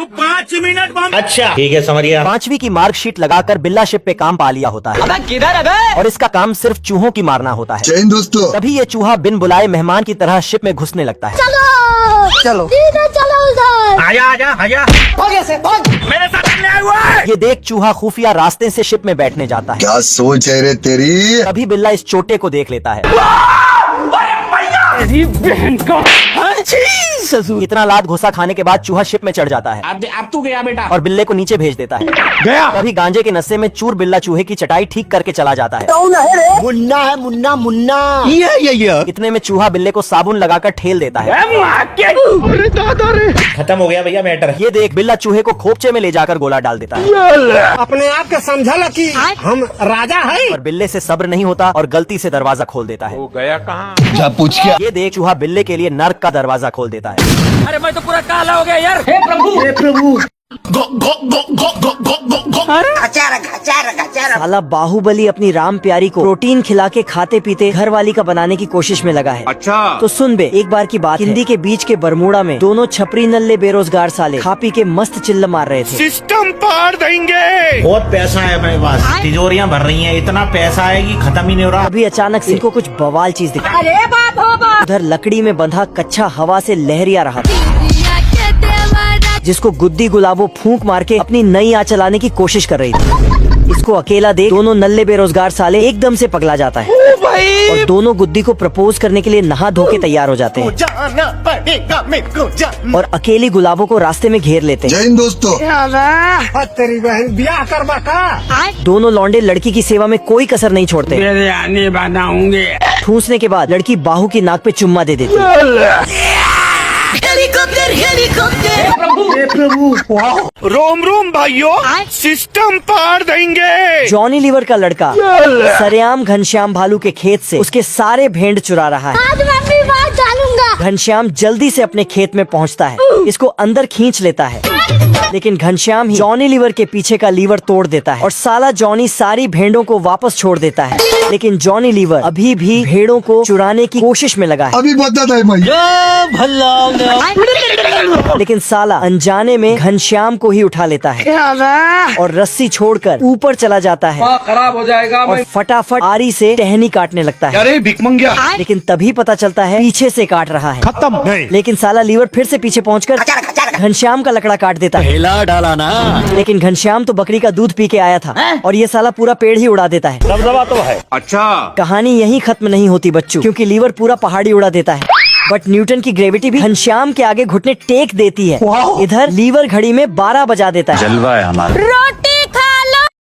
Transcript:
तू 5 मिनट बंद। अच्छा ठीक है समझ गया। 5वीं की मार्कशीट लगाकर बिल्ला शिप पे काम पा लिया होता है। किधर है? और इसका काम सिर्फ चूहों की मारना होता है। जय दोस्तों। तभी ये चूहा बिन बुलाए मेहमान की तरह शिप में घुसने लगता है। चलो चलो उधर। आजा आजा आजा मेरे साथ चलने हुआ है। ये देख चूहा खुफिया रास्ते से शिप में बैठने जाता है। क्या सोच है रे तेरी। तभी बिल्ला इस चोटे को देख लेता है। बहन का इतना लात घुसा खाने के बाद चूहा शिप में चढ़ जाता है अब तू गया बेटा। और बिल्ले को नीचे भेज देता है। गया। तभी गांजे के नशे में चूर बिल्ला चूहे की चटाई ठीक करके चला जाता है। मुन्ना है मुन्ना मुन्ना। इतने में चूहा बिल्ले को साबुन लगाकर ठेल देता है। अरे दादा रे। खत्म हो गया भैया मैटर। ये देख बिल्ला चूहे को खोपचे में ले जाकर गोला डाल देता है। अपने आप के समझा कि हम राजा है। और बिल्ले से सब्र नहीं होता और गलती से दरवाजा खोल देता है। वो गया कहाँ? जा पूछ क्या। ये देख चूहा बिल्ले के लिए नर्क का दरवाजा खोल देता है। अरे मैं तो पूरा काला हो गया यार। हे प्रभु। साला बाहुबली अपनी राम प्यारी को प्रोटीन खिला के खाते पीते घर वाली का बनाने की कोशिश में लगा है। अच्छा तो सुन बे, एक बार की बात है। हिंदी के बीच के बरमूडा में दोनों छपरी नल्ले बेरोजगार साले खा पी के मस्त चिल्ल मार रहे थे। सिस्टम पार देंगे। बहुत पैसा है मेरे पास, तिजोरियां भर रही हैं, इतना पैसा है कि खत्म ही नहीं हो रहा। अभी अचानक से इनको कुछ बवाल चीज दिखा। अरे बाप हो बाप। उधर लकड़ी में बंधा कच्चा हवा से लहरिया रहा था, जिसको गुद्दी गुलाबो फूंक मार के अपनी नई आँच चलाने की कोशिश कर रही थी। इसको अकेला देख दोनों नल्ले बेरोजगार साले एकदम से पगला जाता है और दोनों गुद्दी को प्रपोज करने के लिए नहा धो के तैयार हो जाते हैं। जाना पड़ेगा मेरे को जाना। और अकेली गुलाबों को रास्ते में घेर लेते हैं। जय दोस्तों। तेरी बहन ब्याह करवा का। दोनों लौंडे लड़की की सेवा में कोई कसर नहीं छोड़ते। बिरयानी बनाऊंगे। ठूंसने के बाद लड़की बाहू की नाक पे चुम्मा दे देती है। रोम रोम भाइयों, सिस्टम पार देंगे। जॉनी लीवर का लड़का सरेआम घनश्याम भालू के खेत से उसके सारे भेंड़ चुरा रहा है। आज मैं अपनी बात डालूंगा। घनश्याम जल्दी से अपने खेत में पहुंचता है, इसको अंदर खींच लेता है, लेकिन घनश्याम ही जॉनी लीवर के पीछे का लीवर तोड़ देता है और साला जॉनी सारी भेड़ों को वापस छोड़ देता है। लेकिन जॉनी लीवर अभी भी भेड़ों को चुराने की कोशिश में लगा है। अभी बता है भाई। लेकिन साला अनजाने में घनश्याम को ही उठा लेता है और रस्सी छोड़कर ऊपर चला जाता है खराब हो जाएगा। और फटाफट आरी से टहनी काटने लगता है। अरे भिकमंगिया। लेकिन तभी पता चलता है पीछे से काट रहा है। खत्म नहीं। लेकिन साला लीवर फिर से पीछे पहुंचकर घनश्याम का लकड़ा काट देता है। हिला डाला ना। लेकिन घनश्याम तो बकरी का दूध पी के आया था और ये साला पूरा पेड़ ही उड़ा देता है। दबदबा तो है। अच्छा कहानी यहीं खत्म नहीं होती बच्चों, क्योंकि लीवर पूरा पहाड़ी उड़ा देता है। बट न्यूटन की ग्रेविटी भी घनश्याम के आगे घुटने टेक देती है। इधर लीवर घड़ी में 12 बजा देता है। जलवा है हमारा।